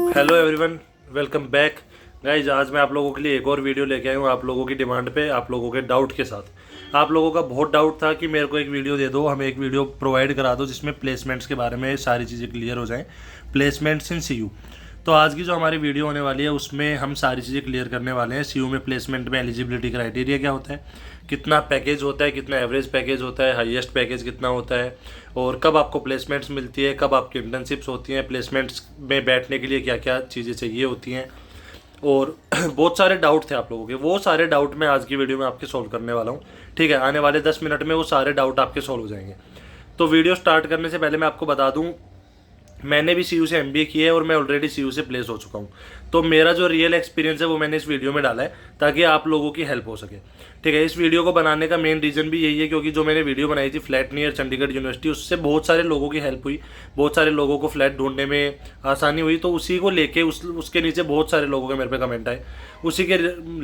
Hello everyone, welcome back guys. आज मैं आप लोगों के लिए एक और वीडियो लेके आया हूँ आप लोगों की डिमांड पे, आप लोगों के डाउट के साथ। आप लोगों का बहुत डाउट था कि मेरे को एक वीडियो दे दो, हमें एक वीडियो प्रोवाइड करा दो जिसमें प्लेसमेंट्स के बारे में सारी चीज़ें क्लियर हो जाएं, प्लेसमेंट्स इन सीयू। तो आज की जो हमारी वीडियो होने वाली है उसमें हम सारी चीज़ें क्लियर करने वाले हैं। सीयू में प्लेसमेंट में एलिजिबिलिटी क्राइटेरिया क्या होता है, कितना पैकेज होता है, कितना एवरेज पैकेज होता है, हाईएस्ट पैकेज कितना होता है, और कब आपको प्लेसमेंट्स मिलती है, कब आपकी इंटर्नशिप्स होती हैं, प्लेसमेंट्स में बैठने के लिए क्या क्या चीज़ें चाहिए होती हैं, और बहुत सारे डाउट थे आप लोगों के। वो सारे डाउट मैं आज की वीडियो में आपके सॉल्व करने वाला हूँ। ठीक है, आने वाले 10 मिनट में वो सारे डाउट आपके सॉल्व हो जाएंगे। तो वीडियो स्टार्ट करने से पहले मैं आपको बता दूँ, मैंने भी सीयू से एमबीए किया है और मैं ऑलरेडी सीयू से प्लेस हो चुका हूँ। तो मेरा जो रियल एक्सपीरियंस है वो मैंने इस वीडियो में डाला है ताकि आप लोगों की हेल्प हो सके। ठीक है, इस वीडियो को बनाने का मेन रीज़न भी यही है क्योंकि जो मैंने वीडियो बनाई थी फ्लैट नियर चंडीगढ़ यूनिवर्सिटी, उससे बहुत सारे लोगों की हेल्प हुई, बहुत सारे लोगों को फ्लैट ढूंढने में आसानी हुई। तो उसी को लेके उसके नीचे बहुत सारे लोगों के मेरे पे कमेंट आए, उसी के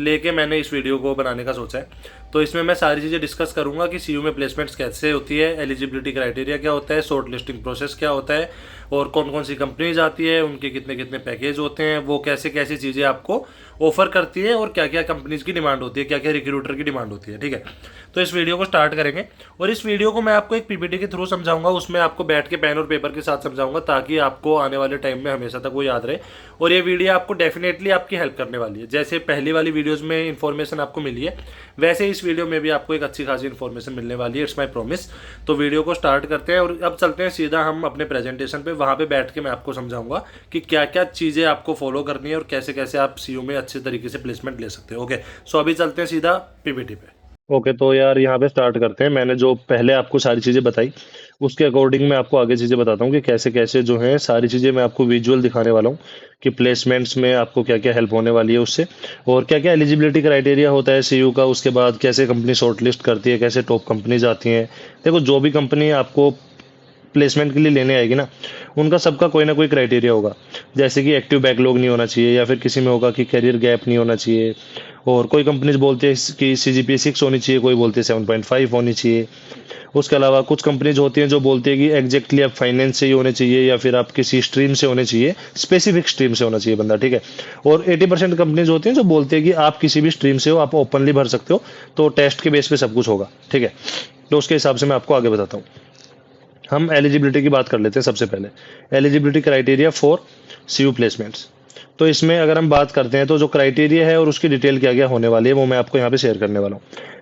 लेके मैंने इस वीडियो को बनाने का सोचा है। तो इसमें मैं सारी चीज़ें डिस्कस करूंगा कि सीयू में प्लेसमेंट्स कैसे होती है, एलिजिबिलिटी क्राइटेरिया क्या होता है, शॉर्ट लिस्टिंग प्रोसेस क्या होता है, और कौन कौन सी कंपनीज आती है, उनके कितने कितने पैकेज होते हैं, वो कैसे कैसी चीज़ें आपको ऑफर करती है, और क्या क्या कंपनीज की डिमांड होती है, क्या क्या रिक्रूटर की डिमांड होती है। ठीक है, तो इस वीडियो को स्टार्ट करेंगे और इस वीडियो को मैं आपको एक पीपीटी के थ्रू समझाऊंगा, उसमें आपको बैठ के पेन और पेपर के साथ समझाऊंगा ताकि आपको आने वाले टाइम में हमेशा तक वो याद रहे। और ये वीडियो आपको डेफिनेटली आपकी हेल्प करने वाली है। जैसे पहली वाली वीडियोज़ में इन्फॉर्मेशन आपको मिली है, वैसे इस वीडियो में भी आपको एक अच्छी खासी इन्फॉर्मेशन मिलने वाली है, इट्स माई प्रॉमिस। तो वीडियो को स्टार्ट करते हैं और अब चलते हैं सीधा हम अपने प्रेजेंटेशन पे। वहाँ पे बैठ के मैं आपको समझाऊंगा कि क्या क्या चीज़ें आपको फॉलो करनी है और कैसे कैसे आप सीयू में अच्छे तरीके से प्लेसमेंट ले सकते हो। ओके, सो अभी चलते हैं सीधा पीपीटी पे। ओके, तो यार यहाँ पे स्टार्ट करते हैं। मैंने जो पहले आपको सारी चीज़ें बताई उसके अकॉर्डिंग मैं आपको आगे चीज़ें बताता हूँ कि कैसे कैसे जो है सारी चीज़ें मैं आपको विजुअल दिखाने वाला हूँ कि प्लेसमेंट्स में आपको क्या क्या हेल्प होने वाली है उससे, और क्या क्या एलिजिबिलिटी क्राइटेरिया होता है सीयू का। उसके बाद कैसे कंपनी शॉर्टलिस्ट करती है, कैसे टॉप कंपनीज आती हैं। देखो, जो भी कंपनी आपको प्लेसमेंट के लिए लेने आएगी ना, उनका सबका कोई ना कोई क्राइटेरिया होगा। जैसे कि एक्टिव बैकलॉग नहीं होना चाहिए, या फिर किसी में होगा कि करियर गैप नहीं होना चाहिए, और कोई कंपनीज बोलते हैं कि CGPA 6 होनी चाहिए, कोई बोलते हैं 7.5 होनी चाहिए। उसके अलावा कुछ कंपनीज होती हैं जो बोलती है कि एग्जैक्टली आप फाइनेंस से ही होने चाहिए, या फिर आप किसी स्ट्रीम से होने चाहिए, स्पेसिफिक स्ट्रीम से होना चाहिए बंदा। ठीक है, और 80% कंपनीज होती हैं जो बोलते हैं कि आप किसी भी स्ट्रीम से हो, आप ओपनली भर सकते हो, तो टेस्ट के बेस पे सब कुछ होगा। ठीक है, तो उसके हिसाब से मैं आपको आगे बताता हूँ। हम एलिजिबिलिटी की बात कर लेते हैं सबसे पहले। Eligibility criteria for CU placements. तो इसमें अगर हम बात करते हैं तो जो क्राइटेरिया है और उसकी डिटेल क्या क्या होने वाली है वो मैं आपको यहाँ पे शेयर करने वाला हूँ।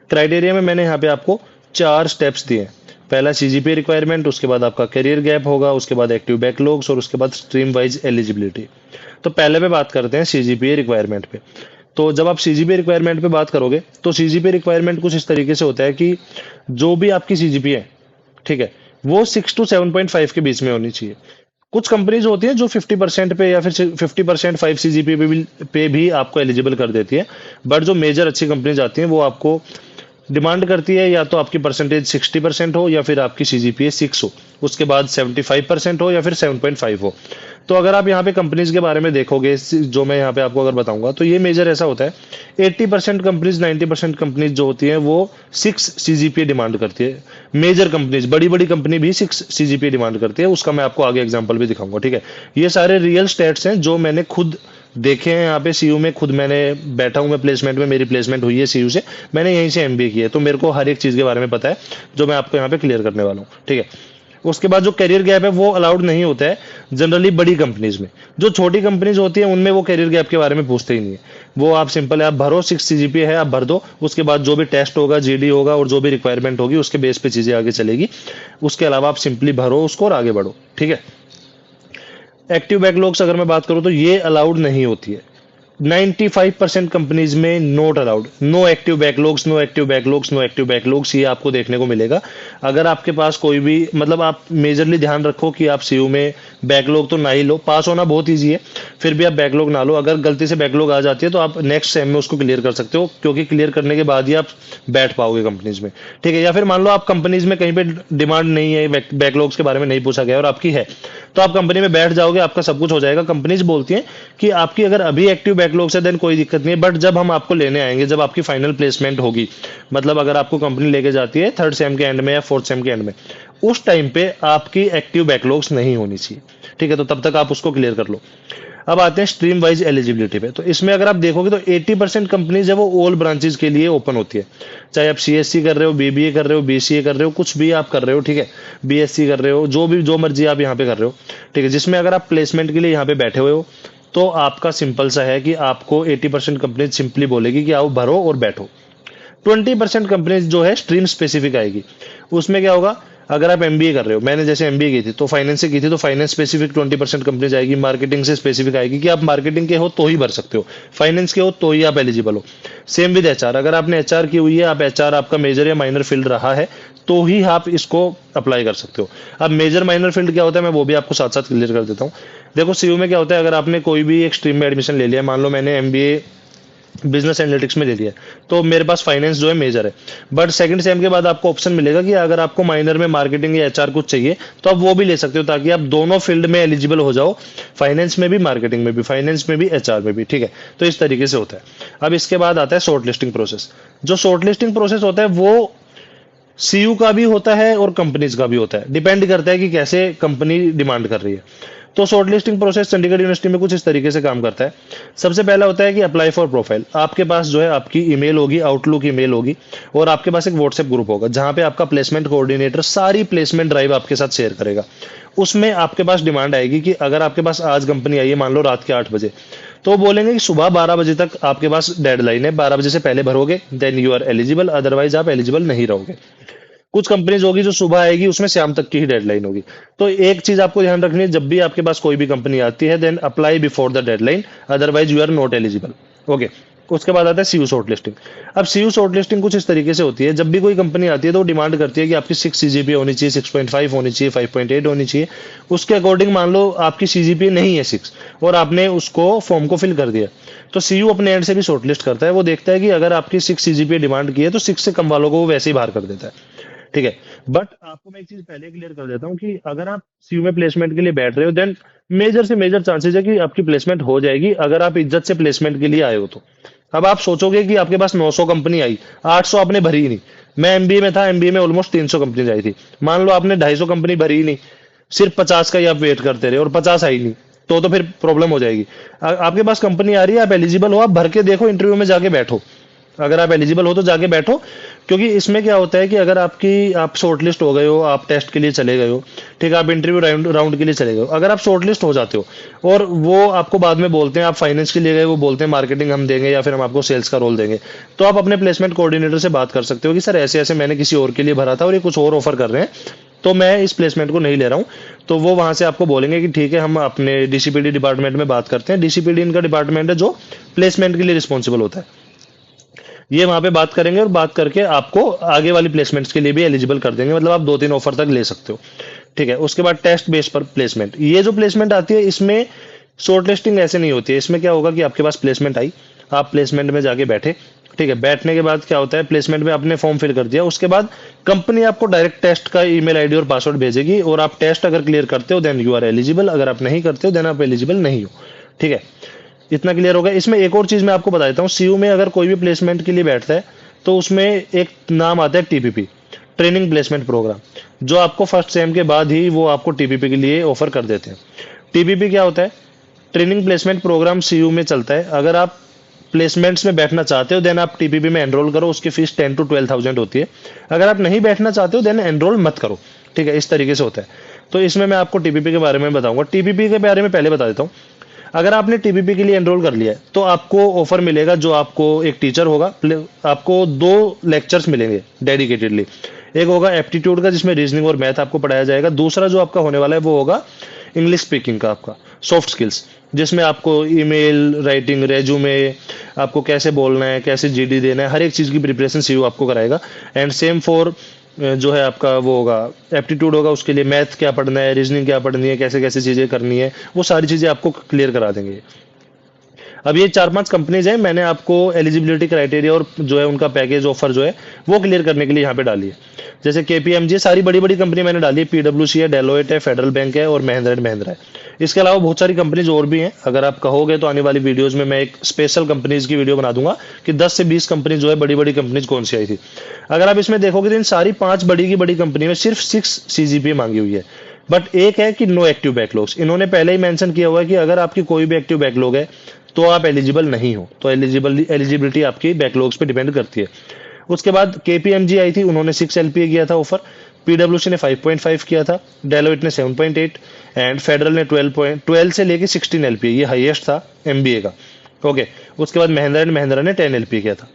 क्राइटेरिया में मैंने यहाँ पे आपको 4 स्टेप्स दिए हैं। पहला CGPA रिक्वायरमेंट, उसके बाद आपका करियर गैप होगा, उसके बाद एक्टिव बैकलॉग्स, और उसके बाद स्ट्रीम वाइज एलिजिबिलिटी। तो पहले पे बात करते हैं CGPA रिक्वायरमेंट पे। तो जब आप CGPA रिक्वायरमेंट पे बात करोगे तो CGPA रिक्वायरमेंट कुछ इस तरीके से होता है कि जो भी आपकी CGPA है, ठीक है, वो 6 to 7.5 के बीच में होनी चाहिए। कुछ कंपनीज होती हैं जो 50% पे या फिर 50% 5 CGPA पे भी आपको एलिजिबल कर देती है। बट जो मेजर अच्छी कंपनीज आती हैं वो आपको डिमांड करती है या तो आपकी परसेंटेज 60% हो, या फिर आपकी CGPA 6 हो, उसके बाद 75% हो, या फिर 7.5 हो। तो अगर आप यहाँ पे कंपनीज के बारे में देखोगे, जो मैं यहाँ पे आपको अगर बताऊंगा, तो ये मेजर ऐसा होता है 80% कंपनीज, 90% कंपनीज जो होती हैं वो 6 CGPA डिमांड करती है। मेजर कंपनीज, बड़ी बड़ी कंपनी भी 6 CGPA डिमांड करती है। उसका मैं आपको आगे एग्जाम्पल भी दिखाऊंगा। ठीक है, ये सारे रियल स्टेट्स हैं जो मैंने खुद देखे हैं। यहाँ पे सीयू में खुद मैंने बैठा हूँ, मैं प्लेसमेंट में, मेरी प्लेसमेंट हुई है सीयू से, मैंने यहीं से एमबीए किया है, तो मेरे को हर एक चीज़ के बारे में पता है जो मैं आपको यहाँ पे क्लियर करने वाला हूँ। ठीक है, उसके बाद जो करियर गैप है वो अलाउड नहीं होता है जनरली बड़ी कंपनीज में। जो छोटी कंपनीज होती है उनमें वो करियर गैप के बारे में पूछते ही नहीं है। वो आप सिंपल है, आप भरो, 6 CGPA है, आप भर दो, उसके बाद जो भी टेस्ट होगा, GD होगा, और जो भी रिक्वायरमेंट होगी उसके बेस पे चीज़ें आगे चलेगी। उसके अलावा आप सिंपली भरो उसको और आगे बढ़ो। ठीक है, एक्टिव बैकलॉग्स अगर मैं बात करूं तो ये अलाउड नहीं होती है। 95% कंपनीज में not allowed. No active backlogs, no active backlogs, no active backlogs, ये आपको देखने को मिलेगा। अगर आपके पास कोई भी, मतलब आप मेजरली ध्यान रखो कि आप सीयू में बैकलॉग तो ना ही लो। पास होना बहुत ईजी है, फिर भी आप बैकलॉग ना लो। अगर गलती से बैकलॉग आ जाती है तो आप नेक्स्ट सेम में उसको क्लियर कर सकते हो, क्योंकि क्लियर करने के बाद ही आप बैठ पाओगे कंपनीज में। ठीक है, या फिर मान लो आप कंपनीज में कहीं पे डिमांड नहीं है, बैकलॉग्स के बारे में नहीं पूछा गया और आपकी है, तो आप कंपनी में बैठ जाओगे, आपका सब कुछ हो जाएगा। कंपनीज बोलती हैं कि आपकी अगर अभी एक्टिव बैकलॉग से देन कोई दिक्कत नहीं है, बट जब हम आपको लेने आएंगे, जब आपकी फाइनल प्लेसमेंट होगी, मतलब अगर आपको कंपनी लेके जाती है 3rd सेम के एंड में या 4th सेम के एंड में, उस टाइम पे आपकी एक्टिव बैकलॉग्स नहीं होनी चाहिए। ठीक है, तो तब तक आप उसको क्लियर कर लो। अब आते हैं स्ट्रीम वाइज एलिजिबिलिटी पे। तो इसमें अगर आप देखोगे तो 80% कंपनीज है वो ऑल ब्रांचेज के लिए ओपन होती है। चाहे आप सीएससी कर रहे हो, बीबीए कर रहे हो, बीसीए कर रहे हो, कुछ भी आप कर रहे हो, ठीक है, बीएससी कर रहे हो, जो मर्जी आप यहाँ पे कर रहे हो, ठीक है, जिसमें अगर आप प्लेसमेंट के लिए यहाँ पे बैठे हुए हो तो आपका सिंपल सा है कि आपको 80% कंपनी सिंपली बोलेगी कि आओ भरो और बैठो। 20% कंपनीज जो है स्ट्रीम स्पेसिफिक आएगी। उसमें क्या होगा, अगर आप एमबीए कर रहे हो, मैंने जैसे एमबीए की थी तो फाइनेंस से की थी, तो फाइनेंस स्पेसिफिक 20% कंपनीज आएगी। मार्केटिंग से स्पेसिफिक आएगी कि आप मार्केटिंग के हो तो ही भर सकते हो, फाइनेंस के हो तो ही आप एलिजिबल हो। सेम विद एचआर, अगर आपने एचआर की हुई है, आप एचआर आपका मेजर या माइनर फील्ड रहा है तो ही आप इसको अप्लाई कर सकते हो। अब मेजर माइनर फील्ड क्या होता है मैं वो भी आपको साथ साथ क्लियर कर देता हूँ। देखो सीयू में क्या होता है, अगर आपने कोई भी एक स्ट्रीम में एडमिशन ले लिया, मान लो मैंने एमबीए बिजनेस एनालिटिक्स में ले लिया, तो मेरे पास फाइनेंस जो है मेजर है, बट सेकंड सेम के बाद आपको ऑप्शन मिलेगा कि अगर आपको माइनर में मार्केटिंग या एचआर कुछ चाहिए तो आप वो भी ले सकते हो, ताकि आप दोनों फील्ड में एलिजिबल हो जाओ, फाइनेंस में भी, मार्केटिंग में भी, फाइनेंस में भी, एचआर में भी, ठीक है। तो इस तरीके से होता है। अब इसके बाद आता है शॉर्ट लिस्टिंग प्रोसेस। जो शॉर्ट लिस्टिंग प्रोसेस होता है वो सीयू का भी होता है और कंपनीज का भी होता है, डिपेंड करता है कि कैसे कंपनी डिमांड कर रही है। तो short listing process Chandigarh university में कुछ इस तरीके से काम करता है। सबसे पहला होता है कि अप्लाई फॉर प्रोफाइल। आपके पास जो है आपकी ईमेल होगी, आउटलुक ईमेल होगी, और आपके पास एक व्हाट्सएप ग्रुप होगा जहां पे आपका प्लेसमेंट कोऑर्डिनेटर सारी प्लेसमेंट ड्राइव आपके साथ शेयर करेगा। उसमें आपके पास डिमांड आएगी कि अगर आपके पास आज कंपनी आई है, मान लो रात के 8 बजे, तो बोलेंगे कि सुबह 12 बजे तक आपके पास डेडलाइन है, 12 बजे से पहले भरोगे then you are eligible, otherwise आप एलिजिबल नहीं रहोगे। कुछ कंपनीज होगी जो सुबह आएगी, उसमें शाम तक की ही डेडलाइन होगी। तो एक चीज आपको ध्यान रखनी है, जब भी आपके पास कोई भी कंपनी आती है then apply before the deadline, otherwise you are not eligible. Okay, उसके बाद आता है सीयू शॉर्ट लिस्टिंग। अब सीयू शॉर्ट लिस्टिंग कुछ इस तरीके से होती है, जब भी कोई कंपनी आती है तो वो डिमांड करती है कि आपकी 6 सीजीपीए होनी चाहिए, 6.5 होनी चाहिए, 5.8 होनी चाहिए। उसके अकॉर्डिंग मान लो आपकी सीजीपीए नहीं है 6 और आपने उसको फॉर्म को फिल कर दिया, तो सीयू अपने एंड से भी शॉर्ट लिस्ट करता है। वो देखता है कि अगर आपकी 6 सीजीपीए डिमांड की है तो 6 से कम वालों को वो वैसे ही बाहर कर देता है, ठीक है। बट आपको मैं एक चीज पहले क्लियर कर देता हूँ कि अगर आप सीयू में प्लेसमेंट के लिए बैठ रहे हो देन मेजर से मेजर चांसेस है कि आपकी प्लेसमेंट हो जाएगी, अगर आप इज्जत से प्लेसमेंट के लिए आए हो तो। अब आप सोचोगे कि आपके पास 900 कंपनी आई, 800 आपने भरी ही नहीं। मैं एमबीए में था, एमबीए में ऑलमोस्ट 300 कंपनी आई थी, मान लो आपने 250 कंपनी भरी ही नहीं, सिर्फ 50 का ही आप वेट करते रहे और 50 आई नहीं, तो फिर प्रॉब्लम हो जाएगी। आपके पास कंपनी आ रही है, आप एलिजिबल हो, आप भर के देखो, इंटरव्यू में जाके बैठो, अगर आप एलिजिबल हो तो जाके बैठो। क्योंकि इसमें क्या होता है कि अगर आप शॉर्टलिस्ट हो गए हो, आप टेस्ट के लिए चले गए हो, ठीक है, आप इंटरव्यू राउंड के लिए चले गए हो, अगर आप शॉर्टलिस्ट हो जाते हो और वो आपको बाद में बोलते हैं आप फाइनेंस के लिए गए, वो बोलते हैं मार्केटिंग हम देंगे या फिर हम आपको सेल्स का रोल देंगे, तो आप अपने प्लेसमेंट कोऑर्डिनेटर से बात कर सकते हो कि सर ऐसे ऐसे मैंने किसी और के लिए भरा था और ये कुछ और ऑफर कर रहे हैं, तो मैं इस प्लेसमेंट को नहीं ले रहा हूँ। तो वो वहां से आपको बोलेंगे कि ठीक है, हम अपने डीसीपीडी डिपार्टमेंट में बात करते हैं। डीसीपीडी इनका डिपार्टमेंट है जो प्लेसमेंट के लिए रिस्पॉन्सिबल होता है। ये वहां पे बात करेंगे और बात करके आपको आगे वाली प्लेसमेंट्स के लिए भी एलिजिबल कर देंगे, मतलब आप 2-3 ऑफर तक ले सकते हो, ठीक है। उसके बाद टेस्ट बेस पर प्लेसमेंट, ये जो प्लेसमेंट आती है इसमें शॉर्ट लिस्टिंग ऐसे नहीं होती है। इसमें क्या होगा कि आपके पास प्लेसमेंट आई, आप प्लेसमेंट में जाके बैठे, ठीक है, बैठने के बाद क्या होता है, प्लेसमेंट में आपने फॉर्म फिल कर दिया, उसके बाद कंपनी आपको डायरेक्ट टेस्ट का ईमेल आईडी और पासवर्ड भेजेगी, और आप टेस्ट अगर क्लियर करते हो देन यू आर एलिजिबल, अगर आप नहीं करते हो देन आप एलिजिबल नहीं हो, ठीक है। इतना क्लियर होगा। इसमें एक और चीज मैं आपको बता देता हूँ, सीयू में अगर कोई भी प्लेसमेंट के लिए बैठता है तो उसमें एक नाम आता है टीपीपी, ट्रेनिंग प्लेसमेंट प्रोग्राम, जो आपको फर्स्ट सेम के बाद ही वो आपको टीपीपी के लिए ऑफर कर देते हैं। टीपीपी क्या होता है, ट्रेनिंग प्लेसमेंट प्रोग्राम सीयू में चलता है। अगर आप प्लेसमेंट्स में बैठना चाहते हो देन आप टीपीपी में एनरोल करो, उसकी फीस 10 to 12,000 होती है। अगर आप नहीं बैठना चाहते हो देन एनरोल मत करो, ठीक है, इस तरीके से होता है। तो इसमें मैं आपको टीपीपी के बारे में बताऊंगा। टीपीपी के बारे में पहले बता देता हूँ। अगर आपने टीपीपी के लिए एनरोल कर लिया है तो आपको ऑफर मिलेगा, जो आपको एक टीचर होगा, आपको 2 लेक्चर्स मिलेंगे डेडिकेटेडली। एक होगा एप्टीट्यूड का जिसमें रीजनिंग और मैथ आपको पढ़ाया जाएगा, दूसरा जो आपका होने वाला है वो होगा इंग्लिश स्पीकिंग का, आपका सॉफ्ट स्किल्स, जिसमें आपको ईमेल राइटिंग, रेज्यूमे, आपको कैसे बोलना है, कैसे जीडी देना है, हर एक चीज़ की प्रिपरेशन सीयू आपको कराएगा। एंड सेम फॉर जो है आपका वो होगा एप्टीट्यूड होगा, उसके लिए मैथ क्या पढ़ना है, रीजनिंग क्या पढ़नी है, कैसे कैसे चीज़ें करनी है, वो सारी चीज़ें आपको क्लियर करा देंगे। अब ये 4-5 कंपनीज हैं, मैंने आपको एलिजिबिलिटी क्राइटेरिया और जो है उनका पैकेज ऑफर जो है वो क्लियर करने के लिए यहाँ पे डाली है। जैसे केपीएमजी, सारी बड़ी बड़ी कंपनी मैंने डाली है, पीडब्ल्यूसी है, डेलोइट है, फेडरल बैंक है और महिंद्रा एंड महिंद्रा है। इसके अलावा बहुत सारी कंपनीज और भी हैं, अगर आप कहोगे तो आने वाली वीडियोज में मैं एक स्पेशल कंपनीज की वीडियो बना दूंगा कि 10 से 20 कंपनी जो है बड़ी बड़ी कंपनीज कौन सी आई थी। अगर आप इसमें देखोगे तो इन सारी 5 बड़ी की बड़ी कंपनी में सिर्फ 6 सीजीपीए मांगी हुई है। बट एक है कि नो एक्टिव बैकलॉग्स, इन्होंने पहले ही मेंशन किया हुआ है कि अगर आपकी कोई भी एक्टिव बैकलॉग है तो आप एलिजिबल नहीं हो, तो एलिजिबिलिटी आपकी बैकलॉग्स पे डिपेंड करती है। उसके बाद केपीएमजी आई थी, उन्होंने 6 एलपीए किया था ऑफर, पीडब्ल्यूसी ने 5.5 किया था, डेलोइट ने 7.8 एंड फेडरल ने 12 से लेके 16 एलपीए, ये हाईएस्ट था एमबीए का। ओके, उसके बाद महिंद्रा ने 10 एलपीए किया था।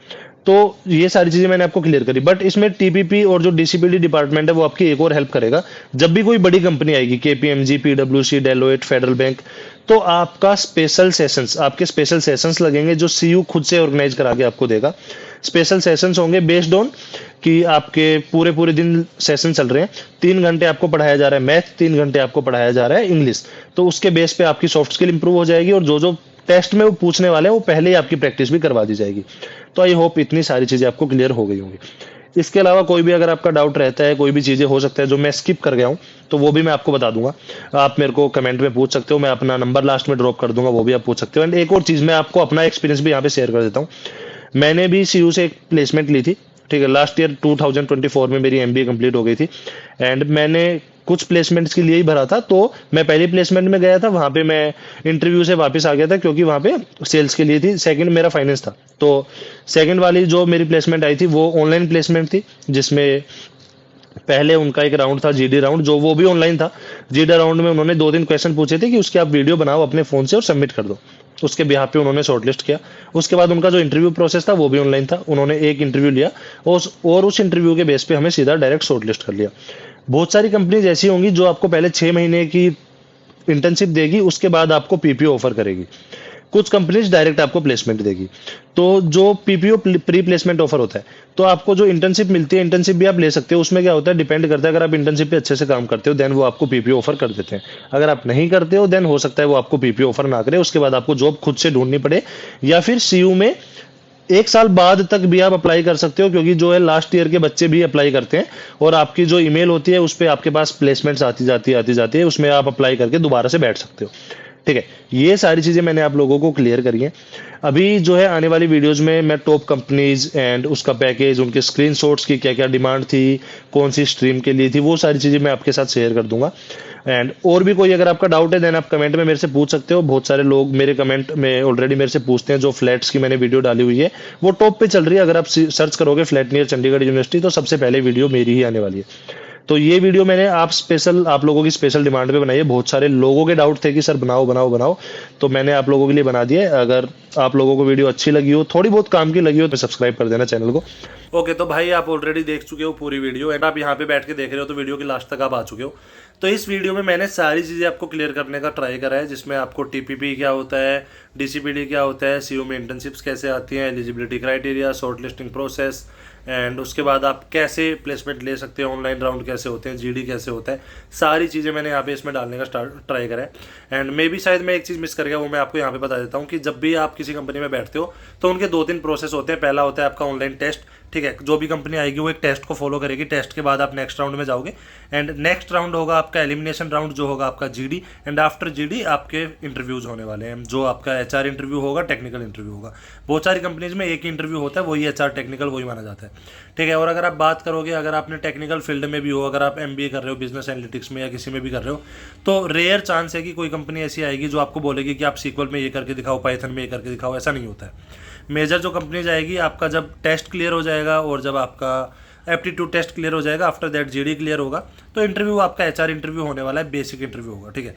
तो ये सारी चीजें मैंने आपको क्लियर करी, बट इसमें टीपीपी और जो डीसीपीडी डिपार्टमेंट है वो आपकी एक और हेल्प करेगा। जब भी कोई बड़ी कंपनी आएगी, केपीएमजी, पीडब्ल्यूसी, डेलोइट, फेडरल बैंक, तो आपका आपके स्पेशल सेशंस लगेंगे जो सीयू खुद से ऑर्गेनाइज करा के आपको देगा। स्पेशल सेशंस होंगे बेस्ड ऑन कि आपके पूरे दिन सेशन चल रहे हैं, 3 घंटे आपको पढ़ाया जा रहा है मैथ, 3 घंटे आपको पढ़ाया जा रहा है इंग्लिश, तो उसके बेस पे आपकी सॉफ्ट स्किल इंप्रूव हो जाएगी और जो टेस्ट में वो पूछने वाले हैं वो पहले ही आपकी प्रैक्टिस भी करवा दी जाएगी। तो आई होप इतनी सारी चीजें आपको क्लियर हो गई होंगी। इसके अलावा कोई भी अगर आपका डाउट रहता है, कोई भी चीजें हो सकता है जो मैं स्किप कर गया हूं, तो वो भी मैं आपको बता दूंगा। आप मेरे को कमेंट में पूछ सकते हो, मैं अपना नंबर लास्ट में ड्रॉप कर दूंगा, वो भी आप पूछ सकते हो। एंड एक और चीज, मैं आपको अपना एक्सपीरियंस भी यहाँ पे शेयर कर देता हूँ। मैंने भी सीयू से एक प्लेसमेंट ली थी, ठीक है, लास्ट ईयर 2024 में मेरी एमबीए कंप्लीट हो गई थी एंड मैंने कुछ प्लेसमेंट्स के लिए ही भरा था। तो मैं पहली प्लेसमेंट में गया था, वहां पे मैं इंटरव्यू से वापस आ गया था क्योंकि वहां पे सेल्स के लिए थी। सेकंड मेरा फाइनेंस था, तो सेकंड वाली जो मेरी प्लेसमेंट आई थी वो ऑनलाइन प्लेसमेंट थी, जिसमें पहले उनका एक राउंड था जीडी राउंड, जो वो भी ऑनलाइन था। जीडी राउंड में उन्होंने 2-3 क्वेश्चन पूछे थे कि उसके आप वीडियो बनाओ अपने फोन से और सबमिट कर दो, उसके बिहाफ पे उन्होंने शॉर्टलिस्ट किया। उसके बाद उनका जो इंटरव्यू प्रोसेस था वो भी ऑनलाइन था, उन्होंने एक इंटरव्यू लिया और उस इंटरव्यू के बेस पे हमें सीधा डायरेक्ट शॉर्टलिस्ट कर लिया। बहुत सारी कंपनीज ऐसी होंगी जो आपको पहले 6 महीने की इंटर्नशिप देगी, उसके बाद आपको पीपीओ ऑफर करेगी। कुछ कंपनीज डायरेक्ट आपको प्लेसमेंट देगी। तो जो पीपीओ प्री प्लेसमेंट ऑफर होता है, तो आपको जो इंटर्नशिप मिलती है, इंटर्नशिप भी आप ले सकते हो। उसमें क्या होता है, डिपेंड करता है, अगर आप इंटर्नशिप पे अच्छे से काम करते हो देन वो आपको पीपीओ ऑफर कर देते हैं। अगर आप नहीं करते हो देन हो सकता है वो आपको पीपीओ ऑफर ना करे, उसके बाद आपको जॉब खुद से ढूंढनी पड़े, या फिर सीयू में 1 साल बाद तक भी आप अप्लाई कर सकते हो, क्योंकि जो है लास्ट ईयर के बच्चे भी अप्लाई करते हैं और आपकी जो ईमेल होती है उस पर आपके पास प्लेसमेंट्स आती जाती है, उसमें आप अप्लाई करके दोबारा से बैठ सकते हो। ठीक है, ये सारी चीजें मैंने आप लोगों को क्लियर करी हैं। अभी जो है आने वाली वीडियोस में मैं टॉप कंपनीज एंड उसका पैकेज, उनके स्क्रीनशॉट्स की क्या क्या डिमांड थी, कौन सी स्ट्रीम के लिए थी, वो सारी चीजें मैं आपके साथ शेयर कर दूंगा। एंड और भी कोई अगर आपका डाउट है देन आप कमेंट में मेरे से पूछ सकते हो। बहुत सारे लोग मेरे कमेंट में ऑलरेडी मेरे से पूछते हैं, जो फ्लैट्स की मैंने वीडियो डाली हुई है वो टॉप पे चल रही है। अगर आप सर्च करोगे फ्लैट नियर चंडीगढ़ यूनिवर्सिटी तो सबसे पहले वीडियो मेरी ही आने वाली है। तो ये वीडियो मैंने आप लोगों की स्पेशल डिमांड पे बनाई है। बहुत सारे लोगों के डाउट थे कि सर बनाओ बनाओ बनाओ, तो मैंने आप लोगों के लिए बना दिया है। अगर आप लोगों को वीडियो अच्छी लगी हो, थोड़ी बहुत काम की लगी हो, तो सब्सक्राइब कर देना चैनल को। ओके, तो भाई आप ऑलरेडी देख चुके हो पूरी वीडियो एंड आप यहाँ पे बैठ के देख रहे हो, तो वीडियो के लास्ट तक आप आ चुके हो। तो इस वीडियो में मैंने सारी चीज़ें आपको क्लियर करने का ट्राई करा है, जिसमें आपको टीपीपी क्या होता है, डीसीपीडी क्या होता है, सीयू में इंटर्नशिप्स कैसे आती हैं, eligibility criteria, short listing process and उसके बाद आप कैसे प्लेसमेंट ले सकते हैं, ऑनलाइन राउंड कैसे होते हैं, जीडी कैसे होता है, सारी चीज़ें मैंने यहाँ पे इसमें डालने का ट्राई करा है। एंड मे भी शायद मैं एक चीज़ मिस कर गया, वो मैं आपको यहाँ पे बता देता हूँ कि जब भी आप किसी कंपनी में बैठते हो तो उनके 2-3 प्रोसेस होते हैं। पहला होता है आपका ऑनलाइन टेस्ट, ठीक है, जो भी कंपनी आएगी वो एक टेस्ट को फॉलो करेगी, टेस्ट के बाद आप नेक्स्ट राउंड में जाओगे एंड नेक्स्ट राउंड होगा आपका एलिमिनेशन राउंड, जो होगा आपका जीडी एंड आफ्टर जीडी आपके इंटरव्यूज होने वाले हैं, जो आपका एचआर इंटरव्यू होगा, टेक्निकल इंटरव्यू होगा। बहुत सारी कंपनीज में एक ही इंटरव्यू होता है, वही एचआर टेक्निकल वही माना जाता है, ठीक है। और अगर आप बात करोगे, अगर आपने टेक्निकल फील्ड में भी हो, अगर आप एमबीए कर रहे हो बिजनेस एनालिटिक्स में या किसी में भी कर रहे हो, तो रेयर चांस है कि कोई कंपनी ऐसी आएगी जो आपको बोलेगी कि आप सीक्वल में ये करके दिखाओ, पाइथन में ये करके दिखाओ, ऐसा नहीं होता है। मेजर जो कंपनी जाएगी, आपका जब टेस्ट क्लियर हो जाएगा और जब आपका एप्टीट्यूड टेस्ट क्लियर हो जाएगा, आफ्टर दैट जीडी क्लियर होगा, तो इंटरव्यू आपका एचआर इंटरव्यू होने वाला है, बेसिक इंटरव्यू होगा, ठीक है।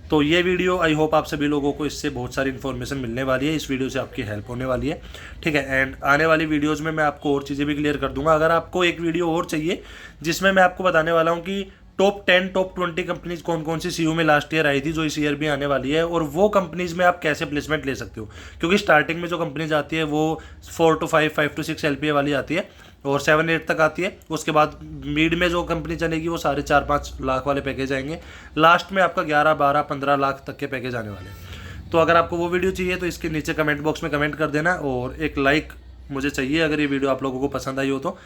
तो ये वीडियो आई होप आप सभी लोगों को इससे बहुत सारी इन्फॉर्मेशन मिलने वाली है, इस वीडियो से आपकी हेल्प होने वाली है, ठीक है। एंड आने वाली वीडियोज़ में मैं आपको और चीज़ें भी क्लियर कर दूंगा। अगर आपको एक वीडियो और चाहिए जिसमें मैं आपको बताने वाला हूँ कि टॉप 10 टॉप 20 कंपनीज कौन कौन सी सीयू में लास्ट ईयर आई थी, जो इस ईयर भी आने वाली है, और वो कंपनीज में आप कैसे प्लेसमेंट ले सकते हो, क्योंकि स्टार्टिंग में जो कंपनीज आती है वो 4 to 5, 5 to 6 एलपीए वाली आती है और 7-8 तक आती है। उसके बाद मिड में जो कंपनी चलेगी वो साढ़े 4-5 लाख वाले पैकेज आएंगे, लास्ट में आपका 11, 12, 15 लाख तक के पैकेज आने वाले हैं। तो अगर आपको वो वीडियो चाहिए तो इसके नीचे कमेंट बॉक्स में कमेंट कर देना और एक लाइक मुझे चाहिए अगर ये वीडियो आप लोगों को पसंद आई हो तो।